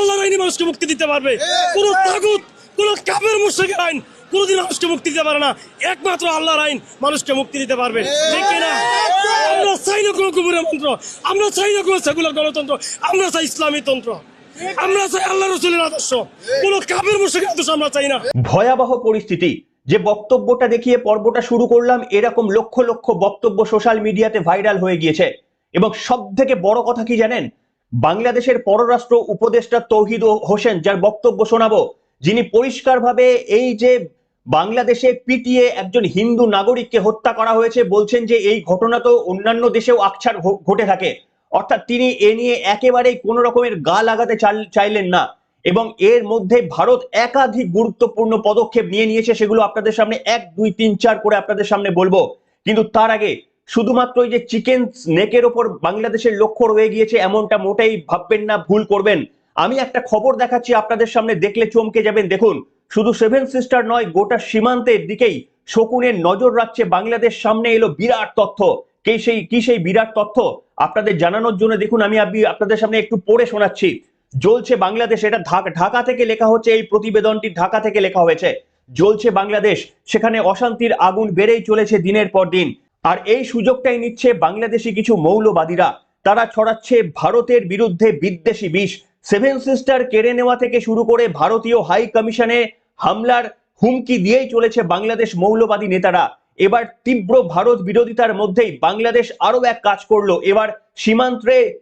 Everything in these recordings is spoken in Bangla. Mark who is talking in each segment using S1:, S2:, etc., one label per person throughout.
S1: আল্লাহর আইনে মানুষকে মুক্তি দিতে পারবে। কোন তাগুত, কোন কাফের মুশরিকের আইন কোনদিন মানুষকে মুক্তি দিতে পারে না। একমাত্র আল্লাহর আইন মানুষকে মুক্তি দিতে পারবে, ঠিক না? আমরা চাই না কোনো কুফুরের মন্ত্র, আমরা চাই না কোনো সেকুলার গণতন্ত্র, আমরা চাই ইসলামী তন্ত্র, আমরা চাই আল্লাহ রাসূলের আদর্শ, কোনো কাফের মুশরিকের আদর্শ আমরা চাই না।
S2: ভয়াবহ পরিস্থিতি। যে বক্তব্যটা দেখিয়ে পর্বটা শুরু করলাম, এরকম লক্ষ লক্ষ বক্তব্য সোশ্যাল মিডিয়াতে ভাইরাল হয়ে গিয়েছে। এবং সব থেকে বড় কথা কি জানেন, বাংলাদেশের পররাষ্ট্র উপদেষ্টা তৌহিদ হোসেন, যার বক্তব্য শোনাবো, যিনি পরিষ্কারভাবে এই যে বাংলাদেশে পিটিয়ে একজন হিন্দু নাগরিককে হত্যা করা হয়েছে, বলছেন যে এই ঘটনা তো অন্যান্য দেশেও আকছার ঘটে থাকে। অর্থাৎ তিনি এ নিয়ে একেবারেই কোনো রকমের গা লাগাতে চাইলেন না। এবং এর মধ্যে ভারত একাধিক গুরুত্বপূর্ণ পদক্ষেপ নিয়েছে, সেগুলো আপনাদের সামনে 1, 2, 3, 4 করে আপনাদের সামনে বলবো। কিন্তু তার আগে শুধুমাত্র এই যে চিকেন স্নেকের ওপর বাংলাদেশের লক্ষ্য রয়ে গিয়েছে এমনটা মোটেই ভাববেন না, ভুল করবেন। আমি একটা খবর দেখাচ্ছি আপনাদের সামনে, দেখলে চমকে যাবেন। দেখুন, শুধু সেভেন সিস্টার নয়, গোটা সীমান্তের দিকেই শকুনের নজর রাখছে বাংলাদেশ। সামনে এলো বিরাট তথ্য। কি সেই বিরাট তথ্য আপনাদের জানানোর জন্য দেখুন আমি আপনাদের সামনে একটু পড়ে শোনাচ্ছি। জ্বলছে বাংলাদেশ, এটা ঢাকা থেকে লেখা হচ্ছে, এই প্রতিবেদনটি ঢাকা থেকে লেখা হয়েছে। জ্বলছে বাংলাদেশ, সেখানে অশান্তির আগুন বেড়েই চলেছে দিনের পর দিন। আর এই সুযোগটাই নিচ্ছে বাংলাদেশি কিছু মৌলবাদীরা। তারা ছড়াচ্ছে ভারতের বিরুদ্ধে বিদ্বেষী বিষ। সেভেন সিস্টার কেড়ে নেওয়া থেকে শুরু করে ভারতীয় হাই কমিশনে হামলার হুমকি দিয়েই চলেছে বাংলাদেশ মৌলবাদী নেতারা। এবার তীব্র ভারত বিরোধিতার মধ্যেই বাংলাদেশ আরো এক কাজ করলো। এবার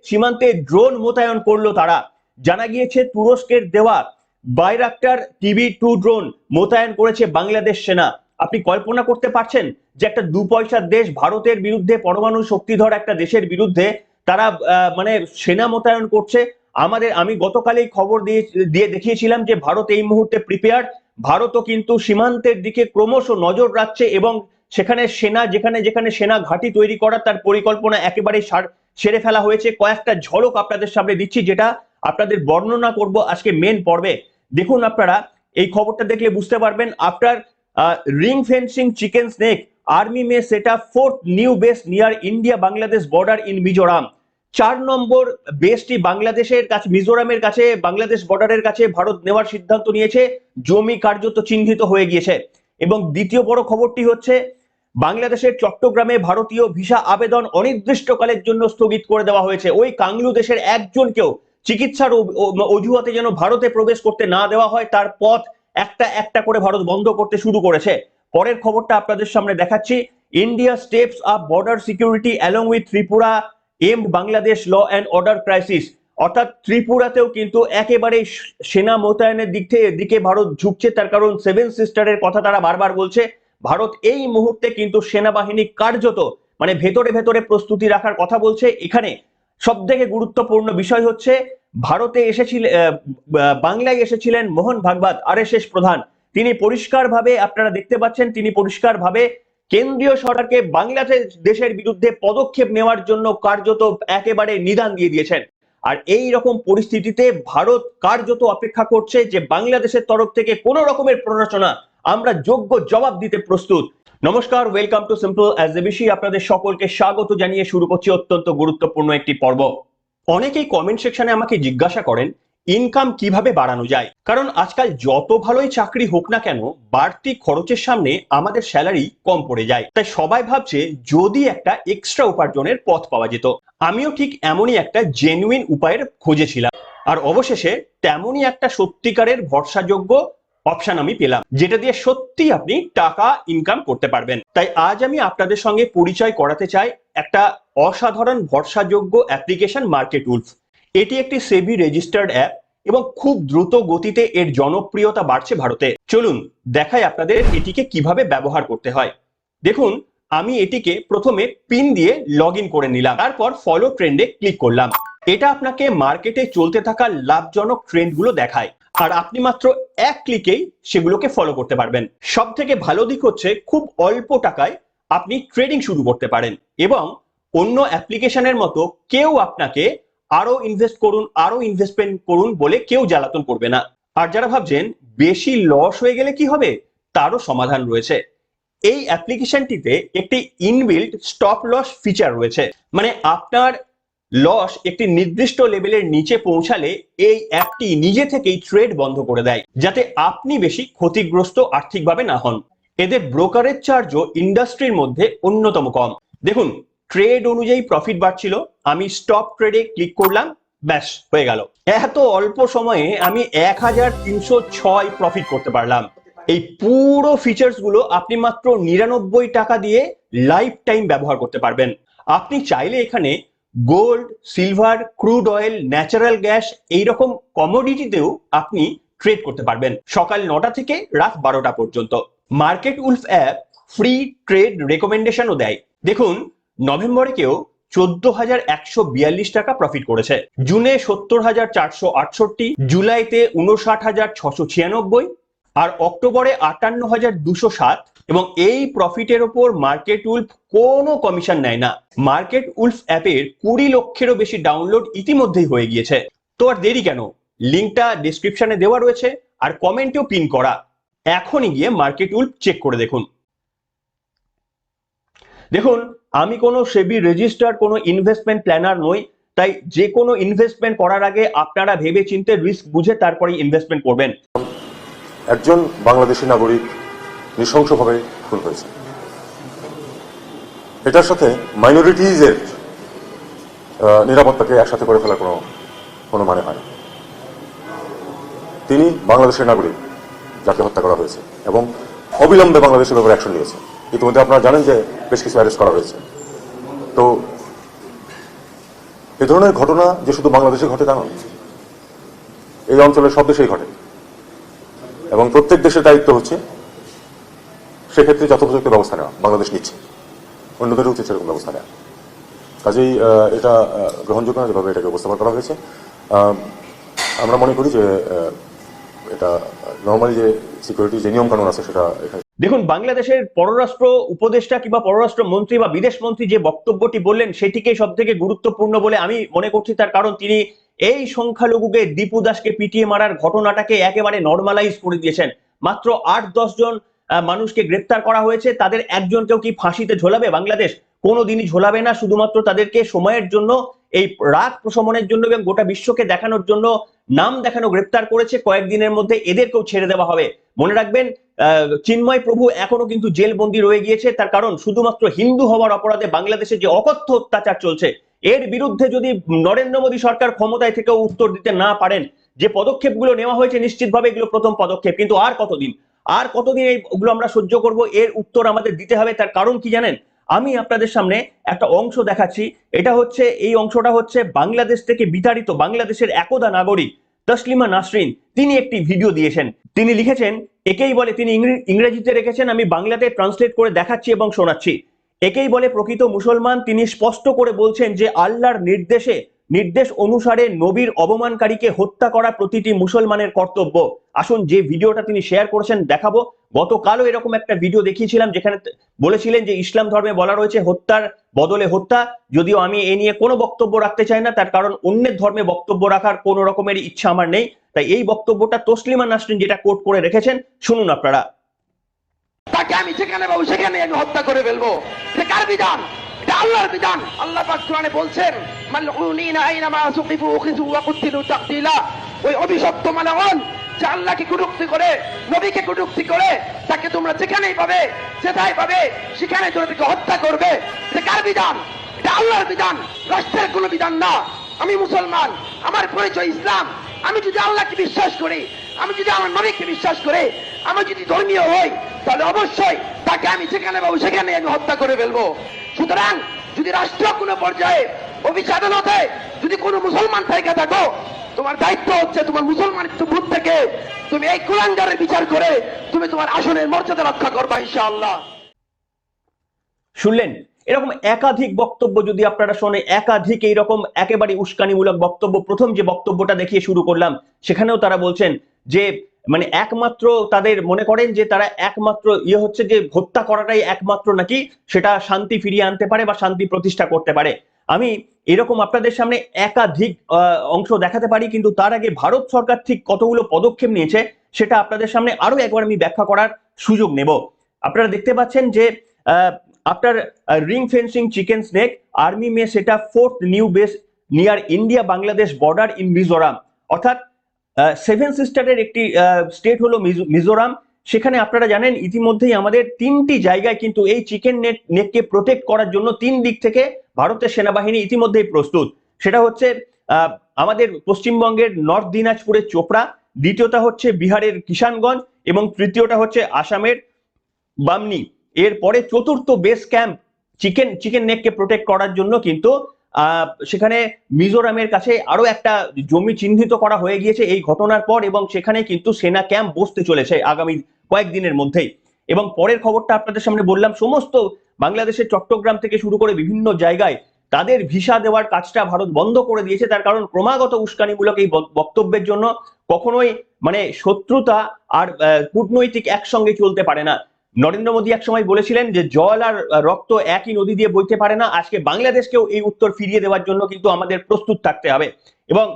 S2: সীমান্তে ড্রোন মোতায়েন করলো তারা। জানা গিয়েছে তুরস্কের দেওয়া বাইরাক্টার TB2 ড্রোন মোতায়েন করেছে বাংলাদেশ সেনা। আপনি কল্পনা করতে পারছেন যে একটা 2 পয়সার দেশ ভারতের বিরুদ্ধে, পরমাণু শক্তিধর একটা দেশের বিরুদ্ধে তারা মানে সেনা মোতায়েন করছে। আমি গতকালই খবর দিয়ে দেখিয়েছিলাম যে ভারত এই মুহূর্তে প্রিপেয়ার্ড। ভারতও কিন্তু সীমান্তের দিকে ক্রমশ নজর রাখছে এবং সেখানে সেনা, যেখানে যেখানে সেনা ঘাঁটি তৈরি করার তার পরিকল্পনা একেবারে সেরে ফেলা হয়েছে। কয়েকটা ঝলক আপনাদের সামনে দিচ্ছি, যেটা আপনাদের বর্ণনা করব আজকে মেন পর্বে। দেখুন, আপনারা এই খবরটা দেখলে বুঝতে পারবেন। After ring fencing chicken snake, army May set up 4th new base near India Bangladesh border in Mizoram. 4 নম্বর বেসটি বাংলাদেশের কাছে, মিজোরামের কাছে, বাংলাদেশ বর্ডারের কাছে ভারত নেওয়ার সিদ্ধান্ত নিয়েছে। জমি কার্যত চিহ্নিত হয়ে গিয়েছে। এবং দ্বিতীয় বড় খবরটি হচ্ছে, বাংলাদেশের চট্টগ্রামে ভারতীয় ভিসা আবেদন অনির্দিষ্টকালের জন্য স্থগিত করে দেওয়া হয়েছে। ওই কাংলু দেশের একজনকেও চিকিৎসার অজুহাতে যেন ভারতে প্রবেশ করতে না দেওয়া হয়, তার পথ একটা একটা করে ভারত বন্ধ করতে শুরু করেছে। পরের খবরটা আপনাদের সামনে দেখাচ্ছি। India steps up border security along with Tripura amid Bangladesh law and order crisis. অর্থাৎ ত্রিপুরাতেও কিন্তু একেবারে সেনা মোতায়েনের দিকে ভারত ঝুঁকছে। তার কারণ সেভেন সিস্টারের কথা তারা বারবার বলছে। ভারত এই মুহূর্তে কিন্তু সেনাবাহিনী কার্যত মানে ভেতরে ভেতরে প্রস্তুতি রাখার কথা বলছে। এখানে সব থেকে গুরুত্বপূর্ণ বিষয় হচ্ছে, ভারতে বাংলায় এসেছিলেন মোহন ভাগবত, RSS প্রধান। তিনি পরিষ্কারভাবে, আপনারা দেখতে পাচ্ছেন, তিনি পরিষ্কারভাবে কেন্দ্রীয় সরকারকে বাংলাদেশের বিরুদ্ধে পদক্ষেপ নেওয়ার জন্য কার্যত একেবারে নিদান দিয়ে দিয়েছেন। আর এই রকম পরিস্থিতিতে ভারত কার্যত অপেক্ষা করছে যে বাংলাদেশের তরফ থেকে কোনো রকমের প্ররোচনা আমরা যোগ্য জবাব দিতে প্রস্তুত। নমস্কার, welcome to simple as ABC. আপনাদের সকলকে স্বাগত জানিয়ে শুরু করছি অত্যন্ত গুরুত্বপূর্ণ একটি পর্ব। অনেকেই কমেন্ট সেকশনে আমাকে জিজ্ঞাসা করেন ইনকাম কিভাবে বাড়ানো যায়। কারণ আজকাল যত ভালোই চাকরি হোক না কেন, বাড়তি খরচের সামনে আমাদের স্যালারি কম পড়ে যায়। তাই সবাই ভাবছে যদি একটা এক্সট্রা উপার্জনের পথ পাওয়া যেত। আমিও ঠিক এমনই একটা জেনুইন উপায়ের খোঁজে ছিলাম, আর অবশেষে তেমনই একটা সত্যিকারের ভরসাযোগ্য অপশন আমি পেলাম, যেটা দিয়ে সত্যি আপনি টাকা ইনকাম করতে পারবেন। তাই আজ আমি আপনাদের সঙ্গে পরিচয় করাতে চাই একটা অসাধারণ ভরসাযোগ্য অ্যাপ্লিকেশন, মার্কেট উলফ। এটি একটি সেবি রেজিস্টার্ড অ্যাপ এবং খুব দ্রুত গতিতে এর জনপ্রিয়তা বাড়ছে ভারতে। চলুন দেখাই আপনাদের এটিকে কিভাবে ব্যবহার করতে হয়। দেখুন, আমি এটিকে প্রথমে পিন দিয়ে লগ ইন করে নিলাম, তারপর ফলো ট্রেন্ডে ক্লিক করলাম। এটা আপনাকে মার্কেটে চলতে থাকা লাভজনক ট্রেন্ডগুলো দেখায়, আর আপনি মাত্র এক ক্লিকেই সেগুলোকে ফলো করতে পারবেন। সব থেকে ভালো দিক হচ্ছে, খুব অল্প টাকায় আপনি ট্রেডিং শুরু করতে পারেন এবং অন্য অ্যাপ্লিকেশনের মতো কেউ আপনাকে আরো ইনভেস্টমেন্ট করুন বলে কেউ জ্বালাতন করবে না। আর যারা ভাবছেন বেশি লস হয়ে গেলে কি হবে, তারও সমাধান রয়েছে। এই অ্যাপ্লিকেশনটিতে একটি ইনবিল্ট স্টপ লস ফিচার রয়েছে। মানে আপনার লস একটি নির্দিষ্ট লেভেলের নিচে পৌঁছালে এই অ্যাপটি নিজে থেকেই ট্রেড বন্ধ করে দেয়, যাতে আপনি বেশি ক্ষতিগ্রস্ত আর্থিকভাবে না হন। এদের ব্রোকারেজ চার্জও ইন্ডাস্ট্রির মধ্যে অন্যতম কম। দেখুন, ট্রেড অনুযায়ী প্রফিট বাড়ছিল, আমি স্টপ ট্রেডে ক্লিক করলাম, ব্যাস হয়ে গেল। এত অল্প সময়ে আমি 1306 প্রফিট করতে পারলাম। এই পুরো ফিচার্স গুলো আপনি মাত্র 99 টাকা দিয়ে লাইফ টাইম ব্যবহার করতে পারবেন। আপনি চাইলে এখানে gold, silver, crude oil, natural gas এইরকম কমোডিটিতেও আপনি ট্রেড করতে পারবেন সকাল 9টা থেকে রাত 12টা পর্যন্ত। Market wolf app free trade রেকমেন্ডেশনও দেয়। দেখুন, নভেম্বরে কেউ 14,142 টাকা প্রফিট করেছে, জুনে 70,468, জুলাইতে 59,696 আর অক্টোবরে 58,207। এবং এই প্রফিটের ওপর মার্কেট উলফ কোনো কমিশন নেয় না। মার্কেট উলফ অ্যাপের 20 লক্ষেরও বেশি ডাউনলোড ইতিমধ্যেই হয়ে গিয়েছে। তো আর দেরি কেন, লিঙ্কটা ডেসক্রিপশনে দেওয়া রয়েছে আর কমেন্টেও পিন করা। এখনই গিয়ে মার্কেট উলফ চেক করে দেখুন। দেখুন, আমি কোনো সেবি রেজিস্টার্ড কোনো ইনভেস্টমেন্ট প্ল্যানার নই, তাই যে কোনো ইনভেস্টমেন্ট করার আগে আপনারা ভেবে চিন্তে রিস্ক বুঝে তারপরে ইনভেস্টমেন্ট করবেন।
S3: একজন বাংলাদেশি নাগরিক নৃশংসভাবে খুন হয়েছে। এটার সাথে মাইনরিটিজের নিরাপত্তাকে একসাথে করে ফেলার কোনো মানে হয় না। তিনি বাংলাদেশের নাগরিক যাকে হত্যা করা হয়েছে এবং অবিলম্বে বাংলাদেশের ব্যাপারে অ্যাকশন নিয়েছে। ইতিমধ্যে আপনারা জানেন যে বেশ কিছু অ্যারেস্ট করা হয়েছে। তো এ ধরনের ঘটনা যে শুধু বাংলাদেশে ঘটে তা নয়, এই অঞ্চলের সব দেশেই ঘটে এবং প্রত্যেক দেশের দায়িত্ব হচ্ছে সেক্ষেত্রে যথোপযুক্ত ব্যবস্থা নেওয়া। বাংলাদেশ নিচ্ছে, অন্যদের উচিত সেরকম ব্যবস্থা নেওয়া। কাজেই এটা গ্রহণযোগ্য না যেভাবে এটাকে উপস্থাপন করা হয়েছে। আমরা মনে করি যে এটা নর্মালি যে সিকিউরিটি যে নিয়ম কানুন আছে সেটা এখানে।
S2: দেখুন, বাংলাদেশের পররাষ্ট্র উপদেষ্টা কিংবা পররাষ্ট্র মন্ত্রী বা বিদেশ মন্ত্রী যে বক্তব্যটি বললেন সেটিকে সব থেকে গুরুত্বপূর্ণ বলে আমি মনে করছি। তার কারণ তিনি এই সংখ্যালঘুকে দীপু দাসকে পিটিয়ে মারার ঘটনাটাকে একেবারে নর্মালাইজ করে দিয়েছেন। মাত্র 8-10 জন মানুষকে গ্রেপ্তার করা হয়েছে, তাদের একজনকেও কি ফাঁসিতে ঝোলাবে বাংলাদেশ? কোনোদিনই ঝোলাবে না। শুধুমাত্র তাদেরকে সময়ের জন্য, এই রাগ প্রশমনের জন্য এবং গোটা বিশ্বকে দেখানোর জন্য নাম দেখানো গ্রেপ্তার করেছে। কয়েকদিনের মধ্যে এদেরকেও ছেড়ে দেওয়া হবে। মনে রাখবেন, চিন্ময় প্রভু এখনো কিন্তু জেলবন্দি রয়ে গিয়েছে। তার কারণ শুধুমাত্র হিন্দু হওয়ার অপরাধে বাংলাদেশে যে অকথ্য অত্যাচার চলছে, এর বিরুদ্ধে যদি নরেন্দ্র মোদী সরকার ক্ষমতায় থেকেও উত্তর দিতে না পারেন, যে পদক্ষেপগুলো নেওয়া হয়েছে নিশ্চিতভাবে এগুলো প্রথম পদক্ষেপ। কিন্তু আর কতদিন এইগুলো আমরা সহ্য করব? এর উত্তর আমাদের দিতে হবে। তার কারণ কি জানেন? আমি আপনাদের সামনে একটা অংশ দেখাচ্ছি। এই অংশটা হচ্ছে বাংলাদেশ থেকে বিতাড়িত বাংলাদেশের একদা নাগরিক তসলিমা নাসরিন। তিনি একটি ভিডিও দিয়েছেন। তিনি লিখেছেন, একেই বলে, তিনি ইংরেজিতে রেখেছেন, আমি বাংলাতে ট্রান্সলেট করে দেখাচ্ছি এবং শোনাচ্ছি। একেই বলে প্রকৃত মুসলমান। তিনি স্পষ্ট করে বলছেন যে আল্লাহর নির্দেশ অনুসারে নবীর অবমানকারীকে হত্যা করা প্রতিটি মুসলমানের কর্তব্য। আসুন যে ভিডিওটা তিনি শেয়ার করেছেন দেখাবো। গতকালও এরকম একটা ভিডিও দেখিয়েছিলাম যেখানে বলেছিলেন যে ইসলাম ধর্মে বলা রয়েছে হত্যার বদলে হত্যা। যদিও আমি এ নিয়ে কোনো বক্তব্য রাখতে চাই না, তার কারণ অন্যের ধর্মে বক্তব্য রাখার কোনো রকমের ইচ্ছা আমার নেই। তাই এই বক্তব্যটা তসলিমা নাসরিন যেটা কোট করে রেখেছেন শুনুন আপনারা।
S4: তাকে আমি যেখানে পাবো সেখানে আমি হত্যা করে ফেলবো। এটা কার বিধান? এটা আল্লাহর বিধান। আল্লাহ পাক কোরআনে বলছেন, মালউনিনা আইনামা সুকিফু উখিযু ওয়া কুতিলু তাকতিলা। ওই অভিশপ্ত মালাউন যে আল্লাহকে কটূক্তি করে, নবীকে কটূক্তি করে, তাকে তোমরা যেখানেই পাবে, যেটাই পাবে সেখানে তোমরা হত্যা করবে। এটা কার বিধান? এটা আল্লাহর বিধান, রাষ্ট্রের কোনো বিধান না। আমি মুসলমান, আমার পরিচয় ইসলাম। আমি যদি আল্লাহকে বিশ্বাস করি, আমি যদি আমার নবীকে বিশ্বাস করি, আমি যদি ধর্মীয় হই, তাহলে অবশ্যই তাকে আমি যেখানে পাবো সেখানে আমি হত্যা করে ফেলবো। সুতরাং যদি রাষ্ট্র কোনো পর্যায়ে অফিস আদালতে যদি কোনো মুসলমান থেকে থাকো, তোমার দায়িত্ব হচ্ছে তোমার মুসলমানিত্ব বোধ থেকে তুমি এই কুলাঙ্গারের বিচার করে তুমি তোমার আসনের মর্যাদা রক্ষা করবা ইনশাআল্লাহ।
S2: শুনলেন? এরকম একাধিক বক্তব্য যদি আপনারা শোনে, একাধিক এইরকম একেবারে উস্কানিমূলক বক্তব্য। প্রথম যে বক্তব্যটা দেখিয়ে শুরু করলাম সেখানেও তারা বলছেন যে মানে একমাত্র তাদের মনে করেন যে তারা একমাত্র হচ্ছে যে হত্যা করাটাই একমাত্র নাকি সেটা শান্তি ফিরিয়ে আনতে পারে বা শান্তি প্রতিষ্ঠা করতে পারে। আমি এরকম আপনাদের সামনে একাধিক অংশ দেখাতে পারি, কিন্তু তার আগে ভারত সরকার ঠিক কতগুলো পদক্ষেপ নিয়েছে সেটা আপনাদের সামনে আরো একবার আমি ব্যাখ্যা করার সুযোগ নেব। আপনারা দেখতে পাচ্ছেন যে after ring fencing chicken snake army में set up 4th new base near India Bangladesh border in Mizoram, অর্থাৎ সেভেন সিস্টারের একটি স্টেট হলো মিজোরাম। সেখানে আপনারা জানেন ইতিমধ্যেই আমাদের 3টি জায়গায় কিন্তু এই চিকেন নেককে প্রোটেক্ট করার জন্য 3 দিক থেকে ভারতের সেনাবাহিনী ইতিমধ্যেই প্রস্তুত। সেটা হচ্ছে আমাদের পশ্চিমবঙ্গের নর্থ দিনাজপুরের চোপড়া, দ্বিতীয়টা হচ্ছে বিহারের কিষানগঞ্জ এবং তৃতীয়টা হচ্ছে আসামের বামনি। এরপরে চতুর্থ বেস ক্যাম্প চিকেন নেককে প্রোটেক্ট করার জন্য কিন্তু সেখানে মিজোরামের কাছে আরো একটা জমি চিহ্নিত করা হয়ে গিয়েছে এই ঘটনার পর, এবং সেখানে কিন্তু সেনা ক্যাম্প বসতে চলেছে আগামী কয়েকদিনের মধ্যেই। এবং পরের খবরটা আপনাদের সামনে বললাম, সমস্ত বাংলাদেশের চট্টগ্রাম থেকে শুরু করে বিভিন্ন জায়গায় তাদের ভিসা দেওয়ার কাজটা ভারত বন্ধ করে দিয়েছে। তার কারণ ক্রমাগত উস্কানিমূলক এই বক্তব্যের জন্য কখনোই মানে শত্রুতা আর কূটনৈতিক একসঙ্গে চলতে পারে না। নরেন্দ্র মোদী এক সময় বলেছিলেন যে জল আর রক্ত একই নদী দিয়ে বইতে পারে না। আজকে বাংলাদেশকেও এই উত্তর ফিরিয়ে দেওয়ার জন্য কিন্তু আমাদের প্রস্তুত থাকতে হবে। এবং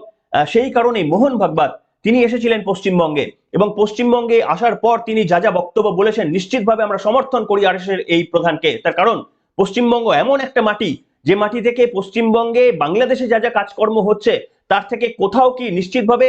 S2: সেই কারণে মোহন ভাগবত তিনি এসেছিলেন পশ্চিমবঙ্গে, এবং পশ্চিমবঙ্গে আসার পর তিনি যা যা বক্তব্য বলেছেন নিশ্চিতভাবে আমরা সমর্থন করি আরএসএসের এই প্রধানকে। তার কারণ পশ্চিমবঙ্গ এমন একটা মাটি, যে মাটি থেকে পশ্চিমবঙ্গে বাংলাদেশে যা যা কাজকর্ম হচ্ছে তার থেকে কোথাও কি নিশ্চিতভাবে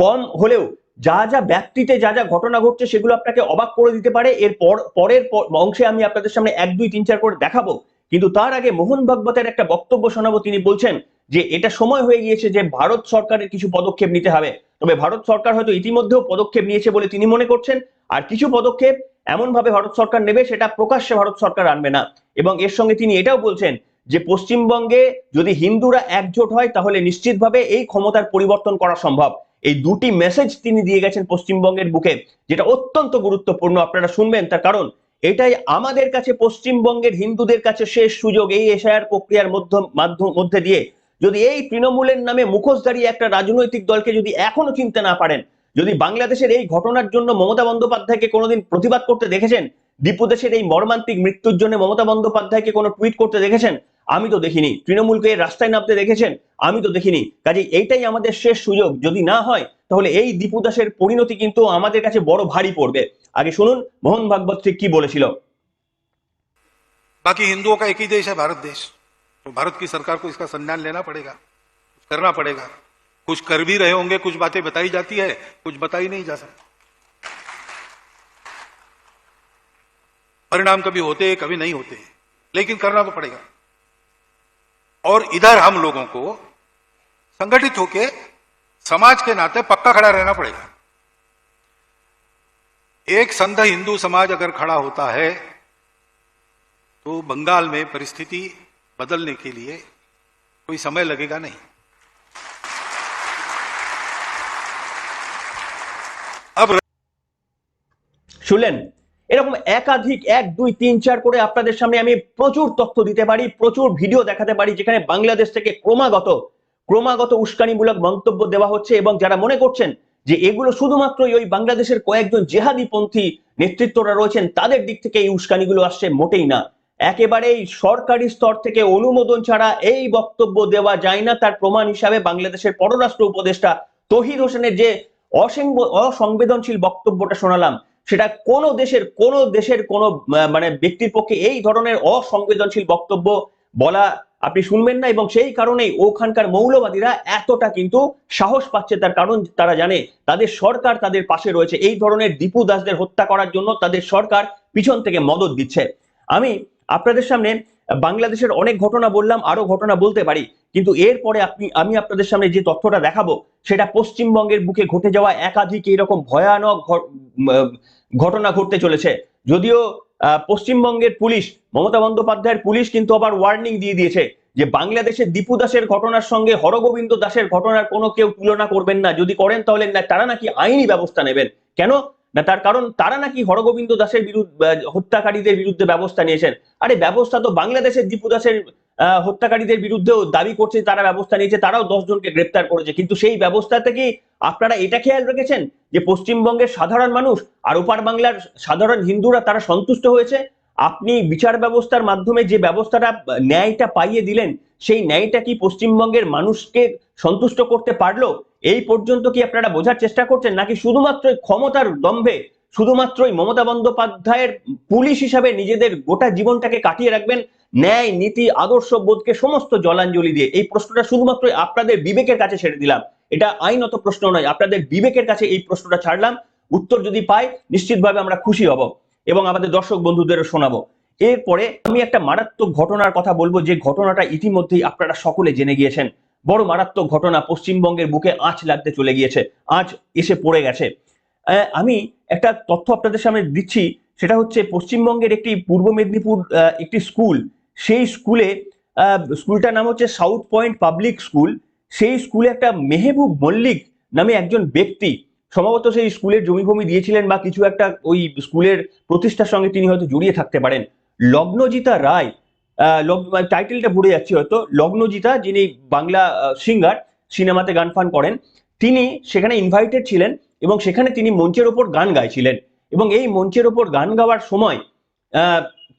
S2: কম হলেও যা যা ব্যক্তিতে যা যা ঘটনা ঘটছে সেগুলো আপনাকে অবাক করে দিতে পারে। এর পরের অংশে আমি আপনাদের সামনে 1, 2, 3, 4 করে দেখাবো। কিন্তু তার আগে মোহন ভাগবতের একটা বক্তব্য শোনাবো। তিনি বলছেন যে এটা সময় হয়ে গিয়েছে যে ভারত সরকারের কিছু পদক্ষেপ নিতে হবে। তবে ভারত সরকার হয়তো ইতিমধ্যেও পদক্ষেপ নিয়েছে বলে তিনি মনে করছেন, আর কিছু পদক্ষেপ এমন ভাবে ভারত সরকার নেবে সেটা প্রকাশ্যে ভারত সরকার আনবে না। এবং এর সঙ্গে তিনি এটাও বলছেন যে পশ্চিমবঙ্গে যদি হিন্দুরা একজোট হয় তাহলে নিশ্চিতভাবে এই ক্ষমতার পরিবর্তন করা সম্ভব। এই দুটি মেসেজ তিনি দিয়ে গেছেন পশ্চিমবঙ্গের বুকে, যেটা অত্যন্ত গুরুত্বপূর্ণ। আপনারা শুনবেন, তার কারণ এটাই আমাদের কাছে পশ্চিমবঙ্গের হিন্দুদের কাছে শেষ সুযোগ। এই এসআইআর প্রক্রিয়ার মধ্যে দিয়ে যদি এই তৃণমূলের নামে মুখোশধারী একটা রাজনৈতিক দলকে যদি এখনো চিনতে না পারেন, যদি বাংলাদেশের এই ঘটনার জন্য মমতা বন্দ্যোপাধ্যায়কে কোনোদিন প্রতিবাদ করতে দেখেছেন, দীপু দেশের এই মর্মান্তিক মৃত্যুর জন্য মমতা বন্দ্যোপাধ্যায়কে কোনো টুইট করতে দেখেছেন? আমি তো দেখিনি। তৃণমূলকে রাস্তায় নামতে দেখেছেন? আমি তো দেখিনি। কাজে এইটাই আমাদের শেষ সুযোগ। যদি না হয় তাহলে এই দীপু দাসের পরিণতি কিন্তু আমাদের কাছে বড় ভারী পড়বে। আগে শুনুন মোহন ভাগবত ঠিক কি বলেছিল।
S5: बाकी हिंदुओं का एक ही देश है, भारत देश। तो भारत की सरकार को इसका संज्ञान लेना पड़ेगा, करना पड़ेगा। कुछ कर भी रहे होंगे, कुछ बातें बताई जाती है, कुछ बताई नहीं जा सकती। परिणाम कभी होते हैं, कभी नहीं होते, लेकिन करना तो पड़ेगा। और इधर हम लोगों को संगठित होकर समाज के नाते पक्का खड़ा रहना पड़ेगा। एक संघ हिंदू समाज अगर खड़ा होता है तो बंगाल में परिस्थिति बदलने के लिए कोई समय लगेगा नहीं। अब
S2: শুনলেন, এরকম একাধিক 1, 2, 3, 4 করে আপনাদের সামনে আমি প্রচুর তথ্য দিতে পারি, প্রচুর ভিডিও দেখাতে পারি যেখানে বাংলাদেশ থেকে ক্রমাগত উস্কানিমূলক মন্তব্য দেওয়া হচ্ছে। এবং যারা মনে করছেন যে এগুলো শুধুমাত্র ওই বাংলাদেশের কয়েকজন জেহাদি পন্থী নেতৃত্বরা রয়েছেন তাদের দিক থেকে এই উস্কানিগুলো আসছে, মোটেই না। একেবারেই সরকারি স্তর থেকে অনুমোদন ছাড়া এই বক্তব্য দেওয়া যায় না। তার প্রমাণ হিসাবে বাংলাদেশের পররাষ্ট্র উপদেষ্টা তৌহিদ হোসেনের যে অসংবেদনশীল বক্তব্যটা শোনালাম, সেটা কোন দেশের কোন মানে ব্যক্তির পক্ষে এই ধরনের অসংবেদনশীল বক্তব্য বলা আপনি শুনবেন না। এবং সেই কারণেই ওখানকার মৌলবাদীরা এতটা কিন্তু সাহস পাচ্ছে, তার কারণ তারা জানে তাদের সরকার তাদের পাশে রয়েছে। এই ধরনের দীপু দাসদের হত্যা করার জন্য তাদের সরকার পিছন থেকে মদদ দিচ্ছে। আমি আপনাদের সামনে বাংলাদেশের অনেক ঘটনা বললাম, আরো ঘটনা বলতে পারি, কিন্তু এরপরে আমি আপনাদের সামনে যে তথ্যটা দেখাবো সেটা পশ্চিমবঙ্গের বুকে ঘটে যাওয়া একাধিক এরকম ভয়ানক ঘটনা ঘটতে চলেছে। যদিও পশ্চিমবঙ্গের পুলিশ, মমতা বন্দ্যোপাধ্যায়ের পুলিশ কিন্তু আবার ওয়ার্নিং দিয়ে দিয়েছে যে বাংলাদেশের দীপু দাসের ঘটনার সঙ্গে হরগোবিন্দ দাসের ঘটনার কোনো কেউ তুলনা করবেন না। যদি করেন তাহলে তারা নাকি আইনি ব্যবস্থা নেবেন। কেন না, তার কারণ তারা নাকি হরগোবিন্দ দাসের হত্যাকারীদের বিরুদ্ধে ব্যবস্থা নিয়েছেন। আরে ব্যবস্থা তো বাংলাদেশের দীপু দাসের হত্যাকারীদের বিরুদ্ধেও দাবি করছে তারা ব্যবস্থা নিয়েছে, তারাও 10 জনকে গ্রেপ্তার করেছে। কিন্তু সেই ব্যবস্থাতে কি আপনারা এটা খেয়াল রেখেছেন যে পশ্চিমবঙ্গের সাধারণ মানুষ আর ওপার বাংলার সাধারণ হিন্দুরা তারা সন্তুষ্ট হয়েছে? আপনি বিচার ব্যবস্থার মাধ্যমে যে ব্যবস্থাটা ন্যায়টা পাইয়ে দিলেন, সেই ন্যায়টা কি পশ্চিমবঙ্গের মানুষকে সন্তুষ্ট করতে পারলো? এই পর্যন্ত কি আপনারা বোঝার চেষ্টা করছেন, নাকি শুধুমাত্র ক্ষমতার দম্ভে শুধুমাত্রই মমতা বন্দ্যোপাধ্যায়ের পুলিশ হিসাবে নিজেদের গোটা জীবনটাকে কাটিয়ে রাখবেন ন্যায় নীতি আদর্শ বোধকে সমস্ত জলাঞ্জলি দিয়ে? এই প্রশ্নটা শুধুমাত্র আপনাদের বিবেকের কাছে ছেড়ে দিলাম, এটা আইনত প্রশ্ন নয়, আপনাদের বিবেকের কাছে এই প্রশ্নটা ছাড়লাম। উত্তর যদি পাই নিশ্চিতভাবে আমরা খুশি হব এবং আমাদের দর্শক বন্ধুদেরও শোনাবো। এরপরে আমি একটা মারাত্মক ঘটনার কথা বলবো, যে ঘটনাটা ইতিমধ্যেই আপনারা সকলে জেনে গিয়েছেন। বড় মারাত্মক ঘটনা, পশ্চিমবঙ্গের বুকে আঁচ লাগতে চলে গিয়েছে, আঁচ এসে পড়ে গেছে। আমি একটা তথ্য আপনাদের সামনে দিচ্ছি, সেটা হচ্ছে পশ্চিমবঙ্গের একটি পূর্ব মেদিনীপুর একটি স্কুল, সেই স্কুলটার নাম হচ্ছে সাউথ পয়েন্ট পাবলিক স্কুল। সেই স্কুলে একটা মেহবুব মল্লিক নামে একজন ব্যক্তি, সম্ভবত সেই স্কুলের জমিভূমি দিয়েছিলেন বা কিছু একটা ওই স্কুলের প্রতিষ্ঠার সঙ্গে তিনি হয়তো জড়িয়ে থাকতে পারেন। লগ্নজিতা রায়, টাইটেলটা ভুলে যাচ্ছি হয়তো, লগ্নজিতা, যিনি বাংলা সিঙ্গার, সিনেমাতে গান ফান করেন, তিনি সেখানে ইনভাইটেড ছিলেন এবং সেখানে তিনি মঞ্চের ওপর গান গাইছিলেন। এবং এই মঞ্চের ওপর গান গাওয়ার সময়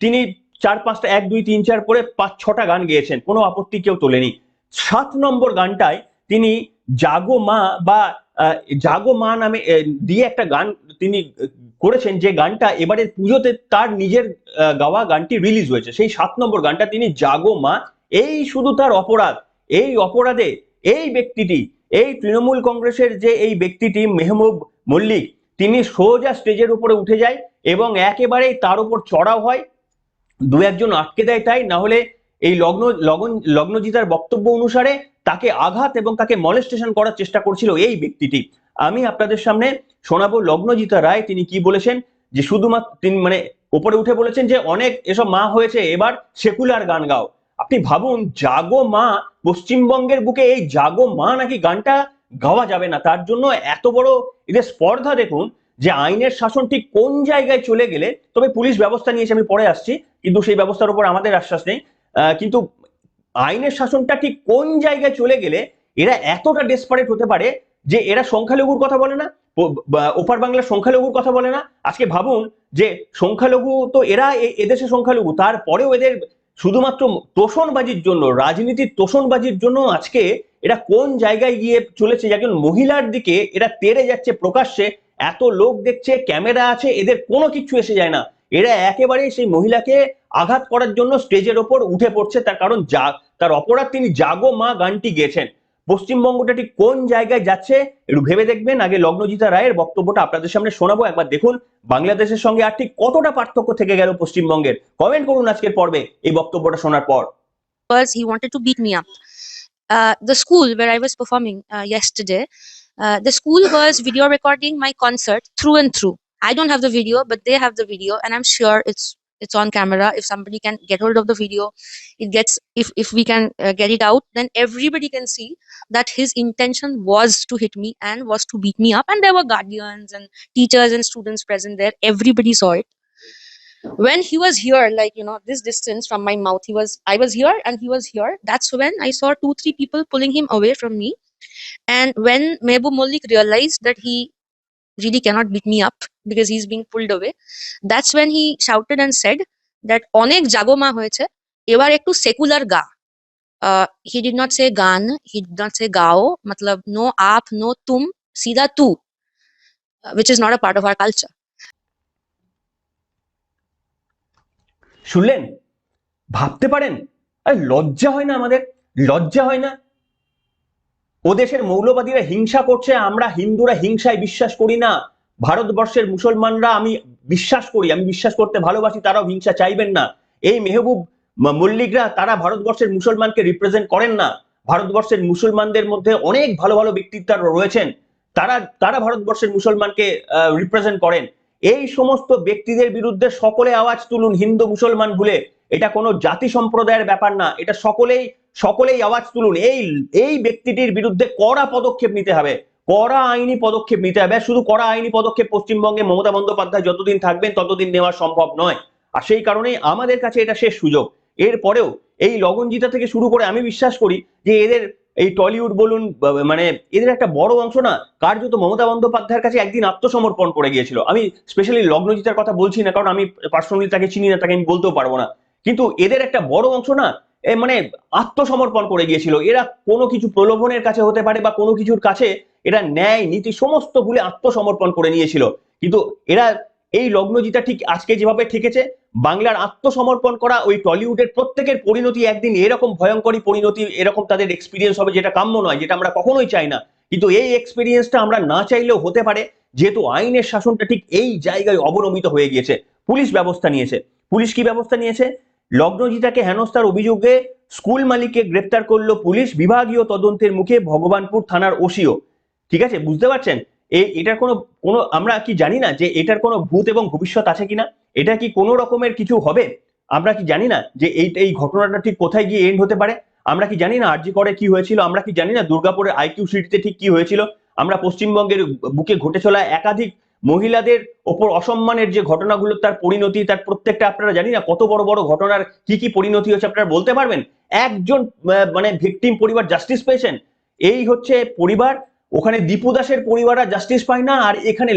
S2: তিনি 4-5টা 1 2 3 4 করে 5-6টা গান গেয়েছেন, কোনো আপত্তি কেউ তোলেনি। 7 নম্বর গানটায় তিনি জাগো মা বা জাগো মা নামে দিয়ে একটা গান তিনি করেছেন, যে গানটা এবারে পুজোতে তার নিজের গাওয়া গানটি রিলিজ হয়েছে। সেই 7 নম্বর গানটা তিনি জাগো মা, এই শুধু তার অপরাধ। এই অপরাধে এই ব্যক্তিটি, এই তৃণমূল কংগ্রেসের যে এই ব্যক্তিটি মেহবুব মল্লিক, তিনি সোজা স্টেজের উপরে উঠে যায় এবং একেবারেই তার উপর চড়াও হয়। 2-1 জন আটকে দেয়, তাই না হলে এই লগ্নজিতার বক্তব্য অনুসারে তাকে আঘাত এবং তাকে মলেস্টেশন করার চেষ্টা করছিল এই ব্যক্তিটি। আমি আপনাদের সামনে শোনাবো লগ্নজিতা রায় তিনি কি বলেছেন, যে শুধুমাত্র তিনি মানে উপরে উঠে বলেছেন যে অনেক এসব মা হয়েছে, এবার সেকুলার গান গাও। আপনি ভাবুন, জাগো মা, পশ্চিমবঙ্গের বুকে এই জাগো মা নাকি গানটা গাওয়া যাবে না, তার জন্য এত বড় এদের স্পর্ধা দেখুন, যে আইনের শাসন ঠিক কোন জায়গায় চলে গেলে, তবে পুলিশ ব্যবস্থা নিয়েছে আমি পরে আসছি, কিন্তু সেই ব্যবস্থার উপর আমাদের আশ্বাস নেই, কিন্তু আইনের শাসনটা ঠিক কোন জায়গায় চলে গেলে এরা এতটা ডেসপারেট হতে পারে যে এরা সংখ্যালঘুর কথা বলে না, ওপার বাংলার সংখ্যালঘুর কথা বলে না। আজকে ভাবুন যে সংখ্যালঘু তো এরা এদেশে সংখ্যালঘু, তারপরেও এদের শুধুমাত্র তোষণবাজির জন্য, রাজনীতির তোষণবাজির জন্য আজকে এরা কোন জায়গায় গিয়ে চলেছে। একজন মহিলার দিকে এরা তেড়ে যাচ্ছে প্রকাশ্যে, এত লোক দেখছে, ক্যামেরা আছে, এদের কোনো কিছু এসে যায় না, এরা একেবারেই সেই মহিলাকে আঘাত করার জন্য স্টেজের ওপর উঠে পড়ছে। তার কারণ তার অপরাধ তিনি জাগো মা গানটি গেয়েছেন। পশ্চিমবঙ্গটা ঠিক কোন জায়গায় যাচ্ছে একটু ভেবে দেখবেন। আগে লগ্নজিতা রায়ের বক্তব্যটা আপনাদের সামনে শোনাবো, একবার দেখুন বাংলাদেশের সঙ্গে আর ঠিক কতটা পার্থক্য থেকে গেল পশ্চিমবঙ্গের। কমেন্ট করুন আজকের পর্বে এই বক্তব্যটা শোনার পর।
S6: He wanted to beat me up. The school where I was performing yesterday, the school was video recording my concert through and through. I don't have the video, but they have the video, and I'm sure it's on camera. If somebody can get hold of the video, if we can get it out, then everybody can see that his intention was to hit me and was to beat me up. And there were guardians and teachers and students present there. Everybody saw it. When he was here, like, this distance from my mouth, I was here and he was here. That's when I saw 2-3 people pulling him away from me. And when Mehboob Malik realized that he really cannot beat me up because he's being pulled away, that's when he shouted and said that onek jagoma hoyeche, ebar ekটু secular ga. He did not say gan, he did not say gao, matlab no aap, no tum, sida tu, which is not a part of our culture.
S2: শুনলেন? ভাবতে পারেন, আরে লজ্জা হয় না আমাদের? লজ্জা হয় না? ও দেশের মৌলবাদীরা হিংসা করছে, আমরা হিন্দুরা হিংসায় বিশ্বাস করি না। ভারতবর্ষের মুসলমানরা, আমি বিশ্বাস করি, আমি বিশ্বাস করতে ভালোবাসি, তারাও হিংসা চাইবেন না। এই মেহবুব মল্লিকরা, তারা ভারতবর্ষের মুসলমানকে রিপ্রেজেন্ট করেন না। ভারতবর্ষের মুসলমানদের মধ্যে অনেক ভালো ভালো ব্যক্তিত্ব রয়েছেন, তারা ভারতবর্ষের মুসলমানকে রিপ্রেজেন্ট করেন। এই সমস্ত ব্যক্তিদের বিরুদ্ধে সকলে আওয়াজ তুলুন, হিন্দু মুসলমান ভুলে। এটা কোনো জাতি সম্প্রদায়ের ব্যাপার না, এটা সকলেই আওয়াজ তুলুন। এই ব্যক্তিটির বিরুদ্ধে কড়া পদক্ষেপ নিতে হবে, কড়া আইনি পদক্ষেপ নিতে হবে। শুধু কড়া আইনি পদক্ষেপ পশ্চিমবঙ্গে মমতা বন্দ্যোপাধ্যায় যতদিন থাকবেন ততদিন নেওয়া সম্ভব নয়। আর সেই কারণেই আমাদের কাছে এটা শেষ সুযোগ। এরপরেও এই লগনজিতা থেকে শুরু করে আমি বিশ্বাস করি যে এদের এই টলিউড বলুন, মানে এদের একটা বড় অংশ না কার্যত মমতা বন্দ্যোপাধ্যায়ের কাছে একদিন আত্মসমর্পণ করে গিয়েছিল। আমি স্পেশালি লগ্নজিতার কথা বলছি না, কারণ আমি পার্সোনালি তাকে চিনি না, তাকে আমি বলতেও পারবো না, কিন্তু এদের একটা বড় অংশ না মানে আত্মসমর্পণ করে গিয়েছিল। এরা কোনো কিছু প্রলোভনের কাছে হতে পারে বা কোনো কিছুর কাছে এরা ন্যায় নীতি সমস্ত ভুলে আত্মসমর্পণ করে নিয়েছিল। কিন্তু এরা এই লগ্নজিতা ঠিক আজকে যেভাবে ঠেকেছে, বাংলার আত্মসমর্পণ করা ওই টলিউডের প্রত্যেকের পরিণতি একদিন এরকম ভয়ঙ্করী পরিণতি, এরকম তাদের এক্সপিরিয়েন্স হবে যেটা কাম্য নয়, যেটা আমরা কখনোই চাই না। কিন্তু এই এক্সপিরিয়েন্সটা আমরা না চাইলেও হতে পারে, যেহেতু আইনের শাসনটা ঠিক এই জায়গায় অবনমিত হয়ে গিয়েছে। পুলিশ ব্যবস্থা নিয়েছে। পুলিশ কি ব্যবস্থা নিয়েছে? লগ্নজিতাকে হেনস্থার অভিযোগে স্কুল মালিককে গ্রেপ্তার করলো পুলিশ, বিভাগীয় তদন্তের মুখে ভগবানপুর থানার ওসিও। ঠিক আছে, বুঝতে পারছেন? এটার কোনো আমরা কি জানি না যে এটার কোনো ভূত এবং ভবিষ্যৎ আছে কিনা? এটা কি কোনো রকমের কিছু হবে? আমরা কি জানি না যে এই ঘটনাটা ঠিক কোথায় গিয়ে এন্ড হতে পারে? আমরা কি জানি না আরজি করে কি হয়েছিল? আমরা কি জানি না দুর্গাপুরের আইকিউ সিটিতে ঠিক কি হয়েছিল? আমরা পশ্চিমবঙ্গের বুকে ঘটে চলা একাধিক মহিলাদের ওপর অসম্মানের যে ঘটনাগুলো, তার পরিণতি, তার প্রত্যেকটা আপনারা জানি না কত বড় বড় ঘটনার কি কি পরিণতি হচ্ছে, আপনারা বলতে পারবেন? একজন মানে ভিকটিম পরিবার জাস্টিস পেয়েছেন? এই হচ্ছে পরিবার। ওখানে দীপু দাসের পরিবাররা জাস্টিস পায় না, আর এখানে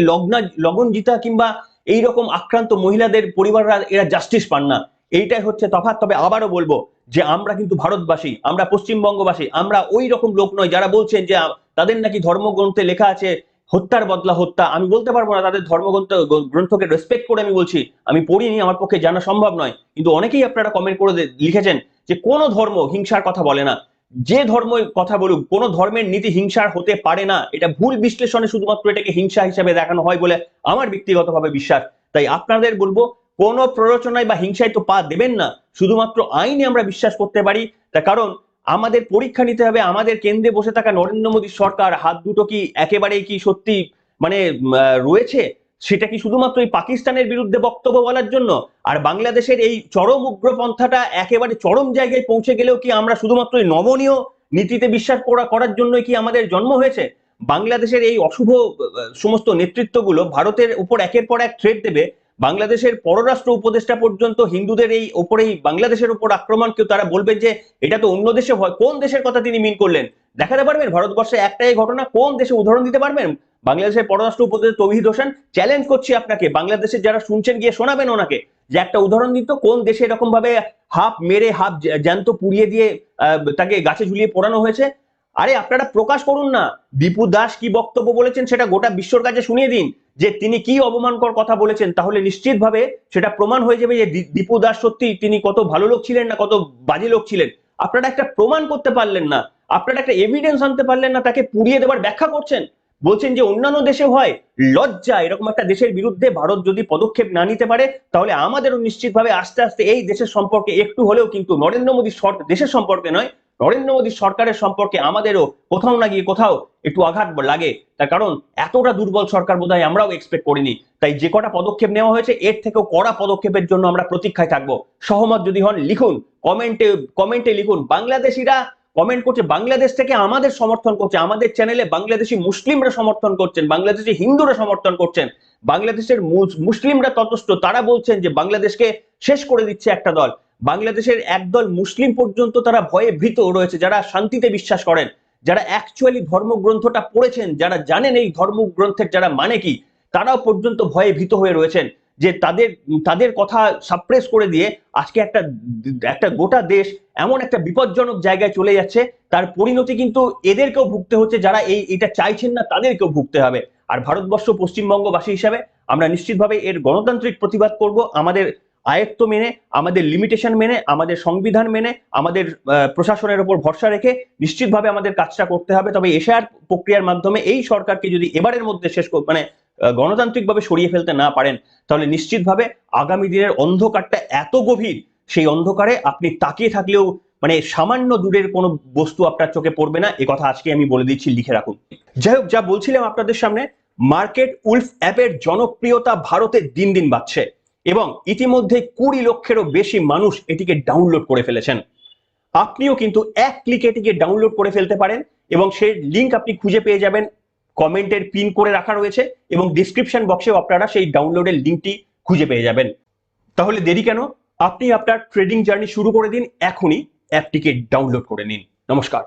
S2: লগনজিতা কিংবা এইরকম আক্রান্ত মহিলাদের পরিবাররা এরা জাস্টিস পান না। এইটাই হচ্ছে তফাৎ। তবে আবারও বলবো যে আমরা কিন্তু ভারতবাসী, আমরা পশ্চিমবঙ্গবাসী, আমরা ওই রকম লোক নয় যারা বলছেন যে তাদের নাকি ধর্মগ্রন্থে লেখা আছে হত্যার বদলা হত্যা। আমি বলতে পারবো না তাদের ধর্মগ্রন্থকে রেসপেক্ট করে আমি বলছি, আমি পড়িনি, আমার পক্ষে জানা সম্ভব নয়, কিন্তু অনেকেই আপনারা কমেন্ট করে লিখেছেন যে কোনো ধর্ম হিংসার কথা বলে না। যে ধর্ম কথা বলুক, কোন ধর্মের নীতি হিংসার হতে পারে না। এটা ভুল বিশ্লেষণে শুধুমাত্র এটাকে হিংসা হিসেবে দেখানো হয় বলে আমার ব্যক্তিগতভাবে বিশ্বাস। তাই আপনাদের বলবো কোন প্ররোচনায় বা হিংসায় তো পা দেবেন না, শুধুমাত্র আইনে আমরা বিশ্বাস করতে পারি। তার কারণ আমাদের পরীক্ষা নিতে হবে আমাদের কেন্দ্রে বসে থাকা নরেন্দ্র মোদী সরকার হাত দুটো কি একেবারেই কি সত্যি মানে রয়েছে, সেটা কি শুধুমাত্র এই পাকিস্তানের বিরুদ্ধে বক্তব্য বলার জন্য? আর বাংলাদেশের এই চরম উগ্রপন্থাটা একেবারে চরম জায়গায় পৌঁছে গেলেও কি আমরা শুধুমাত্র এই নমনীয় নীতিতে বিশ্বাস করার জন্যই কি আমাদের জন্ম হয়েছে? বাংলাদেশের এই অশুভ সমস্ত নেতৃত্বগুলো ভারতের উপর একের পর এক থ্রেট দেবে। বাংলাদেশের পররাষ্ট্র উপদেষ্টা পর্যন্ত হিন্দুদের এই ওপরেই বাংলাদেশের উপর আক্রমণ, কেউ তারা বলবেন যে এটা তো অন্য দেশে হয়। কোন দেশের কথা তিনি মিন করলেন দেখাতে পারবেন? ভারতবর্ষে একটাই ঘটনা, কোন দেশে উদাহরণ দিতে পারবেন? বাংলাদেশের পররাষ্ট্র উপদেষ্টা তৌহিদ হোসেন, চ্যালেঞ্জ করছি আপনাকে, বাংলাদেশের যারা শুনছেন গিয়ে শোনাবেন ওনাকে যে একটা উদাহরণ দিত কোন দেশে এরকম ভাবে হাফ মেরে হাফ জ্যান্ত পুড়িয়ে দিয়ে তাকে গাছে ঝুলিয়ে পোড়ানো হয়েছে। আরে আপনারা প্রকাশ করুন না, দীপু দাস কি বক্তব্য বলেছেন সেটা গোটা বিশ্বর কাছে শুনিয়ে দিন যে তিনি কি অবমানকর কথা বলেছেন, তাহলে নিশ্চিতভাবে সেটা প্রমাণ হয়ে যাবে যে দীপু দাস সত্যি তিনি কত ভালো লোক ছিলেন না কত বাজে লোক ছিলেন। আপনারা একটা প্রমাণ করতে পারলেন না, আপনারা একটা এভিডেন্স আনতে পারলেন না, তাকে পুড়িয়ে দেওয়ার ব্যাখ্যা করছেন, বলছেন যে অন্যান্য দেশে হয়। লজ্জা! এরকম একটা দেশের বিরুদ্ধে ভারত যদি পদক্ষেপ না নিতে পারে তাহলে আমাদেরও নিশ্চিতভাবে আস্তে আস্তে এই দেশের সম্পর্কে একটু হলেও কিন্তু নরেন্দ্র মোদী দেশের সম্পর্কে নয়, নরেন্দ্র মোদী সরকারের সম্পর্কে আমাদেরও কোথাও না গিয়ে কোথাও একটু আঘাত লাগে। তার কারণ এতটা দুর্বল সরকার বোধহয় আমরাও এক্সপেক্ট করিনি। তাই যে কটা পদক্ষেপ নেওয়া হয়েছে এর থেকেও কড়া পদক্ষেপের জন্য আমরা প্রতীক্ষায় থাকবো। সহমত যদি হন লিখুন, কমেন্টে লিখুন। বাংলাদেশিরা কমেন্ট করছে, বাংলাদেশ থেকে আমাদের সমর্থন করছে, আমাদের চ্যানেলে বাংলাদেশি মুসলিমরা সমর্থন করছেন, বাংলাদেশি হিন্দুরা সমর্থন করছেন, বাংলাদেশের মুসলিমরা তটস্থ, তারা বলছেন যে বাংলাদেশকে শেষ করে দিচ্ছে একটা দল। বাংলাদেশের একদল মুসলিম পর্যন্ত তারা ভয়ে ভীত রয়েছে, যারা শান্তিতে বিশ্বাস করেন, যারা অ্যাকচুয়ালি ধর্মগ্রন্থটা পড়েছেন, যারা জানেন এই ধর্মগ্রন্থের যারা মানে কি, তারাও পর্যন্ত ভয়ে ভীত হয়ে রয়েছেন যে তাদের কথা সাপ্রেস করে দিয়ে আজকে একটা গোটা দেশ এমন একটা বিপজ্জনক জায়গায় চলে যাচ্ছে, তার পরিণতি কিন্তু এদেরকেও ভুগতে হচ্ছে, যারা এটা চাইছেন না তাদেরকেও ভুগতে হবে। আর ভারতবর্ষ পশ্চিমবঙ্গবাসী হিসাবে আমরা নিশ্চিতভাবে এর গণতান্ত্রিক প্রতিবাদ করব, আমাদের আয়ত্ত মেনে, আমাদের লিমিটেশন মেনে, আমাদের সংবিধান মেনে, আমাদের প্রশাসনের উপর ভরসা রেখে নিশ্চিতভাবে আমাদের কাজটা করতে হবে। তবে এশিয়ার প্রক্রিয়ার মাধ্যমে এই সরকারকে যদি এবারের মধ্যে গণতান্ত্রিকভাবে সরিয়ে ফেলতে না পারেন তাহলে নিশ্চিতভাবে আগামী দিনের অন্ধকারটা এত গভীর, সেই অন্ধকারে আপনি তাকিয়ে থাকলেও সামান্য দূরের কোনো বস্তু আপনার চোখে পড়বে না। এ কথা আজকে আমি বলে দিচ্ছি, লিখে রাখুন। যাই হোক, যা বলছিলাম আপনাদের সামনে, মার্কেট উলফ অ্যাপের জনপ্রিয়তা ভারতে দিন দিন বাড়ছে এবং ইতিমধ্যে 20 লক্ষেরও বেশি মানুষ এটিকে ডাউনলোড করে ফেলেছেন। আপনিও কিন্তু এক ক্লিকে এটিকে ডাউনলোড করে ফেলতে পারেন এবং সেই লিংক আপনি খুঁজে পেয়ে যাবেন, কমেন্টের পিন করে রাখা রয়েছে এবং ডেসক্রিপশন বক্সেও আপনারা সেই ডাউনলোডের লিংকটি খুঁজে পেয়ে যাবেন। তাহলে দেরি কেন, আপনি আপনার ট্রেডিং জার্নি শুরু করে দিন, এখনই অ্যাপটিকে ডাউনলোড করে নিন। নমস্কার।